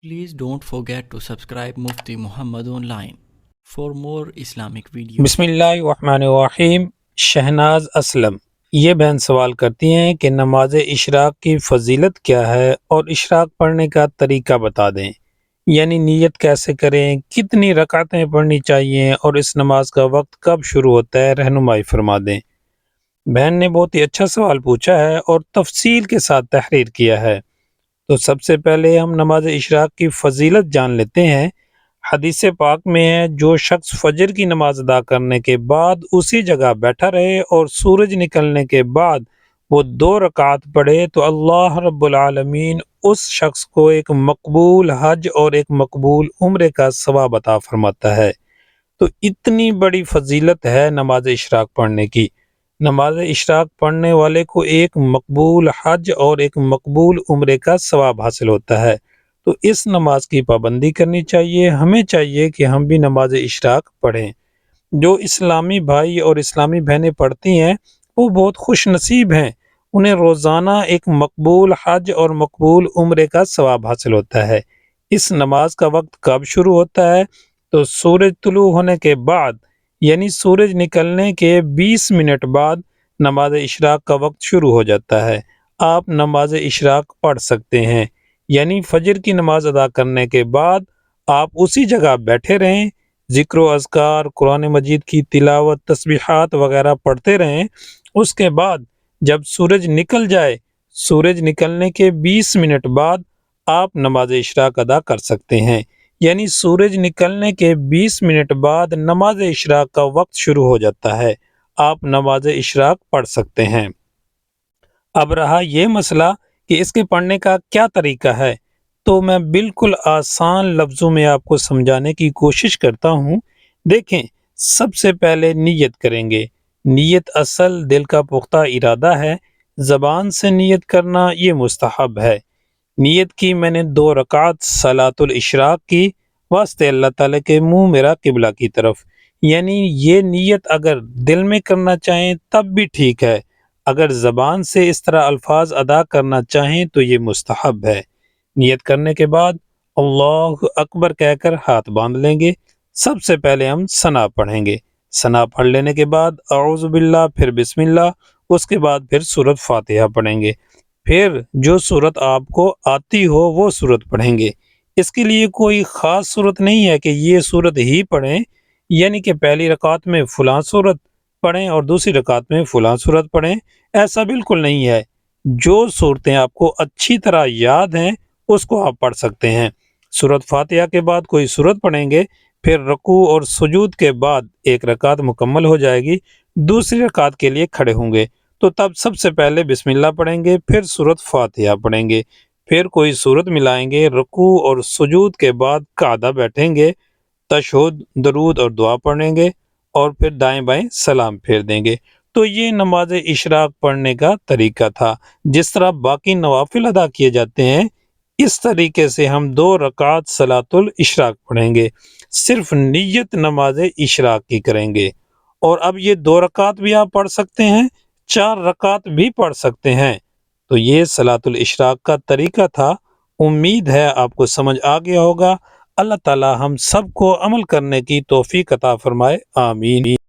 Please don't forget to subscribe Mufti Muhammad Online for more Islamic videos. بسم اللہ الرحمن الرحیم۔ شہناز اسلم یہ بہن سوال کرتی ہیں کہ نماز اشراق کی فضیلت کیا ہے اور اشراق پڑھنے کا طریقہ بتا دیں، یعنی نیت کیسے کریں، کتنی رکعتیں پڑھنی چاہیے اور اس نماز کا وقت کب شروع ہوتا ہے، رہنمائی فرما دیں۔ بہن نے بہت ہی اچھا سوال پوچھا ہے اور تفصیل کے ساتھ تحریر کیا ہے۔ تو سب سے پہلے ہم نماز اشراق کی فضیلت جان لیتے ہیں۔ حدیث پاک میں ہے، جو شخص فجر کی نماز ادا کرنے کے بعد اسی جگہ بیٹھا رہے اور سورج نکلنے کے بعد وہ 2 رکعت پڑھے تو اللہ رب العالمین اس شخص کو ایک مقبول حج اور ایک مقبول عمرے کا ثواب عطا فرماتا ہے۔ تو اتنی بڑی فضیلت ہے نماز اشراق پڑھنے کی۔ نماز اشراق پڑھنے والے کو ایک مقبول حج اور ایک مقبول عمرے کا ثواب حاصل ہوتا ہے۔ تو اس نماز کی پابندی کرنی چاہیے، ہمیں چاہیے کہ ہم بھی نماز اشراق پڑھیں۔ جو اسلامی بھائی اور اسلامی بہنیں پڑھتی ہیں وہ بہت خوش نصیب ہیں، انہیں روزانہ ایک مقبول حج اور مقبول عمرے کا ثواب حاصل ہوتا ہے۔ اس نماز کا وقت کب شروع ہوتا ہے؟ تو سورج طلوع ہونے کے بعد، یعنی سورج نکلنے کے 20 منٹ بعد نماز اشراق کا وقت شروع ہو جاتا ہے۔ آپ نماز اشراق پڑھ سکتے ہیں، یعنی فجر کی نماز ادا کرنے کے بعد آپ اسی جگہ بیٹھے رہیں، ذکر و اذکار، قرآن مجید کی تلاوت، تسبیحات وغیرہ پڑھتے رہیں۔ اس کے بعد جب سورج نکل جائے، سورج نکلنے کے 20 منٹ بعد آپ نماز اشراق ادا کر سکتے ہیں، یعنی سورج نکلنے کے 20 منٹ بعد نماز اشراق کا وقت شروع ہو جاتا ہے، آپ نماز اشراق پڑھ سکتے ہیں۔ اب رہا یہ مسئلہ کہ اس کے پڑھنے کا کیا طریقہ ہے، تو میں بالکل آسان لفظوں میں آپ کو سمجھانے کی کوشش کرتا ہوں۔ دیکھیں، سب سے پہلے نیت کریں گے۔ نیت اصل دل کا پختہ ارادہ ہے، زبان سے نیت کرنا یہ مستحب ہے۔ نیت کی میں نے 2 رکعت صلاۃ الاشراق کی، واسطے اللہ تعالیٰ کے منہ میرا قبلہ کی طرف، یعنی یہ نیت اگر دل میں کرنا چاہیں تب بھی ٹھیک ہے، اگر زبان سے اس طرح الفاظ ادا کرنا چاہیں تو یہ مستحب ہے۔ نیت کرنے کے بعد اللہ اکبر کہہ کر ہاتھ باندھ لیں گے۔ سب سے پہلے ہم ثنا پڑھیں گے۔ ثنا پڑھ لینے کے بعد اعوذ باللہ، پھر بسم اللہ، اس کے بعد پھر سورۃ فاتحہ پڑھیں گے۔ پھر جو سورت آپ کو آتی ہو وہ سورت پڑھیں گے۔ اس کے لیے کوئی خاص سورت نہیں ہے کہ یہ سورت ہی پڑھیں، یعنی کہ پہلی رکعت میں فلاں سورت پڑھیں اور دوسری رکعت میں فلاں سورت پڑھیں، ایسا بالکل نہیں ہے۔ جو صورتیں آپ کو اچھی طرح یاد ہیں اس کو آپ پڑھ سکتے ہیں۔ سورۃ فاتحہ کے بعد کوئی سورت پڑھیں گے، پھر رکوع اور سجود کے بعد ایک رکعت مکمل ہو جائے گی، دوسری رکعت کے لیے کھڑے ہوں گے تو تب سب سے پہلے بسم اللہ پڑھیں گے، پھر سورۃ فاتحہ پڑھیں گے، پھر کوئی سورت ملائیں گے، رکوع اور سجود کے بعد قاعدہ بیٹھیں گے، تشہد، درود اور دعا پڑھیں گے اور پھر دائیں بائیں سلام پھیر دیں گے۔ تو یہ نماز اشراق پڑھنے کا طریقہ تھا۔ جس طرح باقی نوافل ادا کیے جاتے ہیں، اس طریقے سے ہم 2 رکعت صلاۃ الاشراق پڑھیں گے، صرف نیت نماز اشراق کی کریں گے۔ اور اب یہ 2 رکعت بھی آپ پڑھ سکتے ہیں، 4 رکعت بھی پڑھ سکتے ہیں۔ تو یہ صلاۃ الاشراق کا طریقہ تھا۔ امید ہے آپ کو سمجھ آ گیا ہوگا۔ اللہ تعالی ہم سب کو عمل کرنے کی توفیق عطا فرمائے، آمین۔